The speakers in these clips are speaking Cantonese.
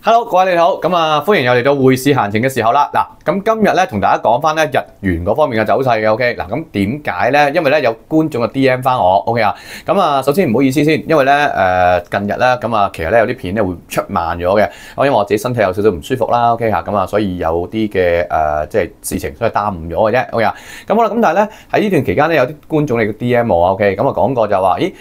Hello， 各位你好，歡迎又嚟到匯市閒情嘅時候啦。咁今日咧同大家講翻咧日元嗰方面嘅走勢嘅 ，OK。咁點解咧？因為咧有觀眾嘅 DM 翻我 ，OK 啊。首先唔好意思先，因為咧近日咧其實咧有啲片咧會出慢咗嘅，因為我自己身體有少少唔舒服啦，OK 嚇，所以有啲嘅即係事情所以耽誤咗嘅啫，OK 啊。好啦，但係咧喺呢段期間咧有啲觀眾嚟 DM 我 ，OK， 講過就話，咦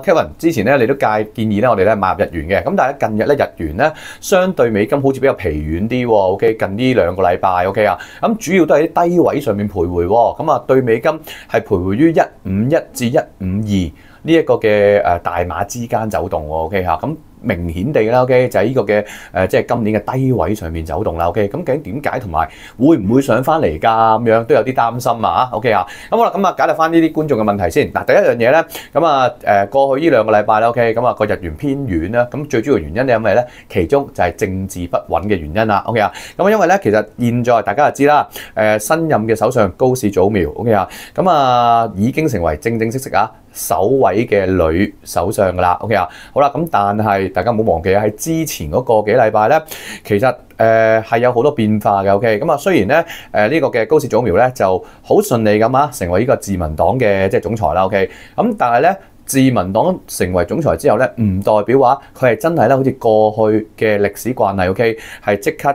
Kevin 之前咧你都建議咧我哋咧買入日元嘅，咁但係近日咧日元咧相對美金好似比較疲軟啲喎 ，OK， 近呢2個禮拜 ，OK 啊，主要都係啲低位上面徘徊喎，對美金係徘徊於151至152呢一個嘅大碼之間走動喎 ，OK 嚇，明顯地啦 ，OK 就係呢個嘅即係今年嘅低位上面走動啦 ，OK， 咁究竟點解同埋會唔會上翻嚟㗎？咁樣都有啲擔心啊 ，OK 啊，好啦，解答翻呢啲觀眾嘅問題先。第一樣嘢咧，過去呢2個禮拜啦 ，OK， 個日元偏軟啦，最主要原因係因為咧，其中就係政治不穩嘅原因啦 ，OK 啊，因為咧其實現在大家就知啦，新任嘅首相高市早苗 ，OK 啊，已經成為正式首位嘅女首相㗎啦 ，OK 啊，好啦，但係大家唔好忘記喺之前嗰個幾禮拜咧，其實係有好多變化嘅 ，OK，雖然咧呢個嘅高市早苗咧就好順利咁成為呢個自民黨嘅即係總裁啦 ，OK，但係咧自民黨成為總裁之後咧，唔代表話佢係真係咧好似過去嘅歷史慣例 ，OK， 係即刻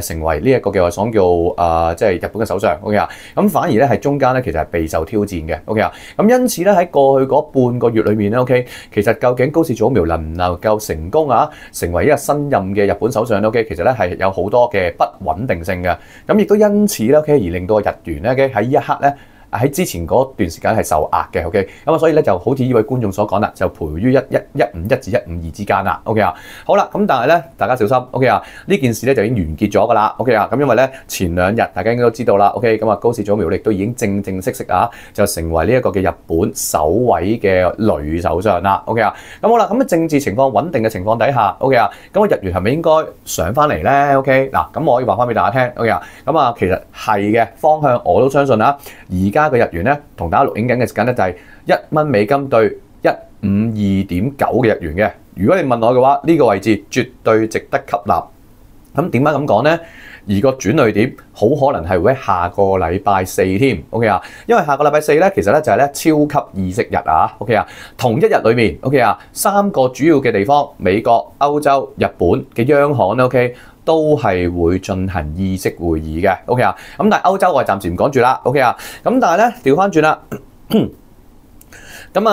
成為呢一個嘅所叫即係日本嘅首相 ，OK 啊，反而咧係中間咧其實係備受挑戰嘅 ，OK 啊，因此咧喺過去嗰半個月裏面咧 ，OK， 其實究竟高市早苗能唔能夠成功成為一個新任嘅日本首相 ，OK， 其實咧係有好多嘅不穩定性嘅，亦都因此咧 ，OK， 而令到日元咧 ，OK， 喺呢一刻咧。喺之前嗰段時間係受壓嘅 ，OK， 所以咧就好似呢位觀眾所講啦，就徘徊於151至152之間啦 ，OK 啊，好啦，但係咧大家小心 ，OK 啊，呢件事咧就已經完結咗㗎啦 ，OK 啊，因為咧前2日大家應該都知道啦 ，OK， 高市早苗亦都已經正式就成為呢一個嘅日本首位嘅女首相啦 ，OK 啊，好啦，政治情況穩定嘅情況底下 ，OK 啊，日元係咪應該上翻嚟咧 ？OK， 嗱，我可以話翻俾大家聽 ，OK 啊，其實係嘅方向我都相信啦，而家嘅日元咧，同大家錄影緊嘅時間咧就係1蚊美金對152.9嘅日元嘅。如果你問我嘅話，呢個位置絕對值得吸納。咁點解咁講咧？而個轉捩點好可能係會喺下個禮拜4添，OK 啊？因為下個禮拜4咧，其實咧就係咧超級議息日啊，OK 啊？同一日裏面 ，OK 啊，3個主要嘅地方，美國、歐洲、日本嘅央行咧 ，OK。都係會進行議息會議嘅 ，OK 啊？但係歐洲我係暫時唔講住啦 ，OK 啊？但係咧調翻轉啦。但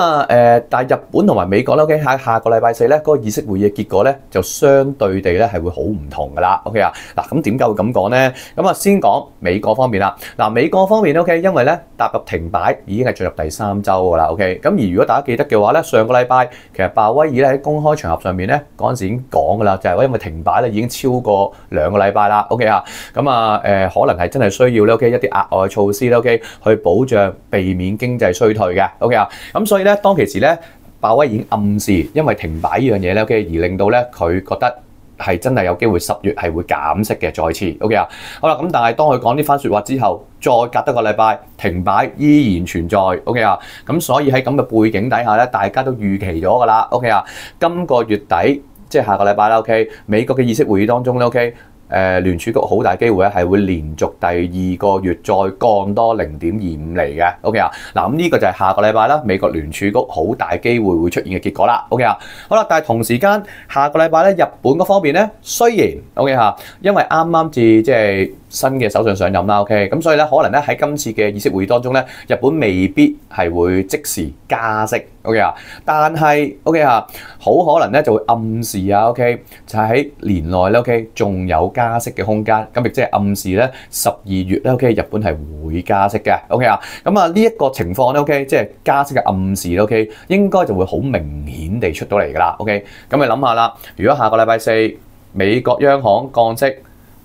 係日本同埋美國咧 ，OK， 喺下個禮拜4咧，嗰個議息會議嘅結果咧，就相對地咧係會好唔同㗎啦 ，OK 啊？嗱，咁點解會咁講咧？先講美國方面啦。美國方面 OK， 因為咧踏入停擺已經係進入第3週㗎啦 OK。而如果大家記得嘅話咧，上個禮拜其實鮑威爾咧喺公開場合上面咧嗰陣時已經講㗎啦，就係話因為停擺咧已經超過2個禮拜啦 OK 啊？可能係真係需要咧 OK 一啲額外措施咧 OK 去保障避免經濟衰退嘅 OK 啊？所以咧，當其時咧，鮑威爾已經暗示，因為停擺呢樣嘢咧 ，OK， 而令到咧佢覺得係真係有機會10月係會減息嘅，再次 OK 啊。好啦，但係當佢講呢番説話之後，再隔多個禮拜，停擺依然存在 OK 啊。所以喺咁嘅背景底下咧，大家都預期咗㗎啦 OK 啊。今個月底即係下個禮拜啦 OK， 美國嘅議息會議當中咧 OK。聯儲局好大機會咧係會連續第2個月再降多0.25厘嘅 ，OK 啊？嗱，呢個就係下個禮拜啦，美國聯儲局好大機會會出現嘅結果啦 ，OK 啊？好啦，但係同時間下個禮拜咧，日本嗰方面咧，雖然 OK 嚇，因為啱啱至即係新嘅首相上任啦 ，OK， 咁所以咧可能咧喺今次嘅議息會議當中咧，日本未必係會即時加息 ，OK 啊？但係 OK 嚇，好可能咧就會暗示啊 ，OK， 就係喺年內咧 OK 仲有加息嘅空間，咁亦即係暗示咧12月咧 OK 日本係會加息嘅 OK 啊，呢一個情況咧 OK 即係加息嘅暗示 OK 應該就會好明顯地出到嚟㗎啦 OK， 咁你諗下啦，如果下個禮拜4美國央行降息，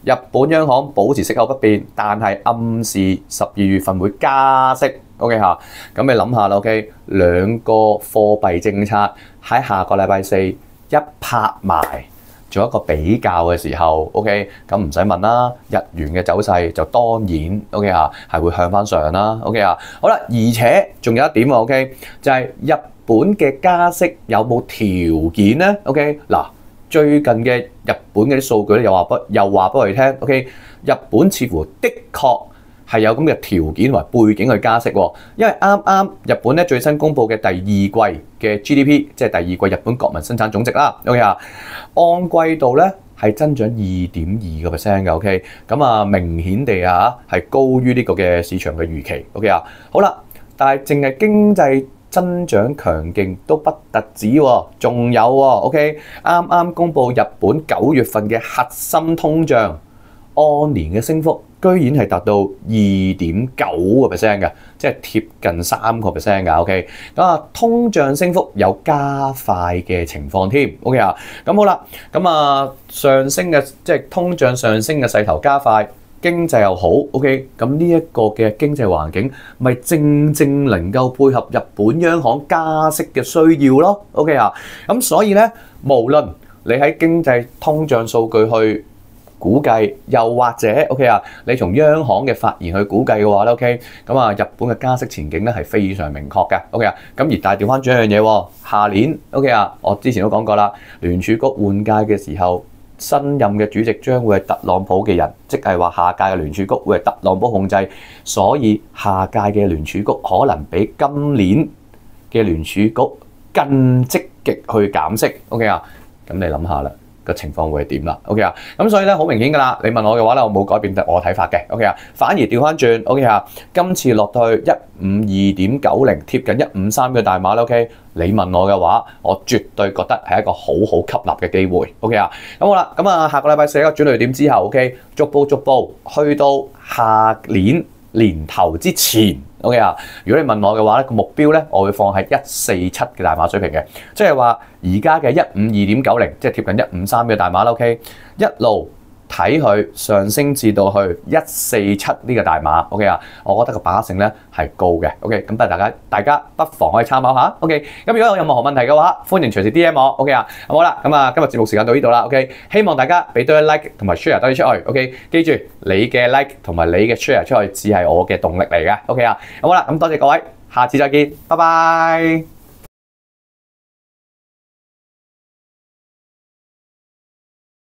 日本央行保持息口不變，但係暗示12月份會加息 OK 嚇，咁你諗下啦 OK 兩個貨幣政策喺下個禮拜4一拍埋。做一個比較嘅時候 ，OK， 咁唔使問啦，日元嘅走勢就當然 OK 啊，係會向翻上啦 ，OK 啊，好啦，而且仲有一點 OK， 就係日本嘅加息有冇條件咧 ？OK， 嗱，最近嘅日本嘅啲數據咧又話俾我哋聽 ，OK， 日本似乎的確係有咁嘅條件同埋背景去加息喎，因為啱啱日本咧最新公布嘅第二季嘅 GDP， 即係第二季日本國民生產總值啦 ，OK 啊，按季度咧係增長2.2%嘅 ，OK， 咁啊明顯地係高於呢個嘅市場嘅預期 ，OK 啊，好啦，但係淨係經濟增長強勁都不特止喎，仲有喎 ，OK， 啱啱公布日本9月份嘅核心通脹按年嘅升幅，居然係達到2.9%嘅，即係貼近3%嘅 ，OK， 咁啊通脹升幅有加快嘅情況添 ，OK 啊，咁好啦，咁啊上升嘅即係通脹上升嘅勢頭加快。經濟又好 ，OK， 咁呢一個嘅經濟環境，咪正正能夠配合日本央行加息嘅需要咯 ，OK 啊，咁所以咧，無論你喺經濟通脹數據去估計，又或者 OK 啊，你從央行嘅發言去估計嘅話咧 ，OK， 咁啊日本嘅加息前景咧係非常明確嘅 ，OK 啊，咁而但係調翻轉一樣嘢，下年 OK 啊，我之前都講過啦，聯儲局換屆嘅時候。新任嘅主席將會係特朗普嘅人，即係話下屆嘅聯儲局會係特朗普控制，所以下屆嘅聯儲局可能比今年嘅聯儲局更積極去減息。OK 啊，咁你諗下啦，個情況會係點啦 ？OK 啊，咁所以咧好明顯㗎啦，你問我嘅話咧，我冇改變我睇法嘅。OK 啊，反而調翻轉 OK 啊，今次落到去152.90，貼近153嘅大碼啦 OK。你問我嘅話，我絕對覺得係一個好好吸納嘅機會 ，OK 啊？咁好啦，咁啊下個禮拜4個轉捩點之後 ，OK， 逐步去到下年年頭之前 ，OK 啊？如果你問我嘅話咧，個目標咧，我會放喺147嘅大碼水平嘅，即係話而家嘅152.90，即係貼近153嘅大碼啦 ，OK， 一路。睇佢上升至到去147呢個大碼 ，OK 啊，我覺得個把握性咧係高嘅 ，OK， 咁但係大家不妨可以參考下 ，OK， 咁如果有任何問題嘅話，歡迎隨時 DM 我 ，OK 啊，咁好啦，咁啊今日節目時間到呢度啦 ，OK， 希望大家俾多啲 like 同埋 share 多啲出去 ，OK， 記住你嘅 like 同埋你嘅 share 出去只係我嘅動力嚟嘅 ，OK 啊，咁好啦，咁多謝各位，下次再見，拜拜。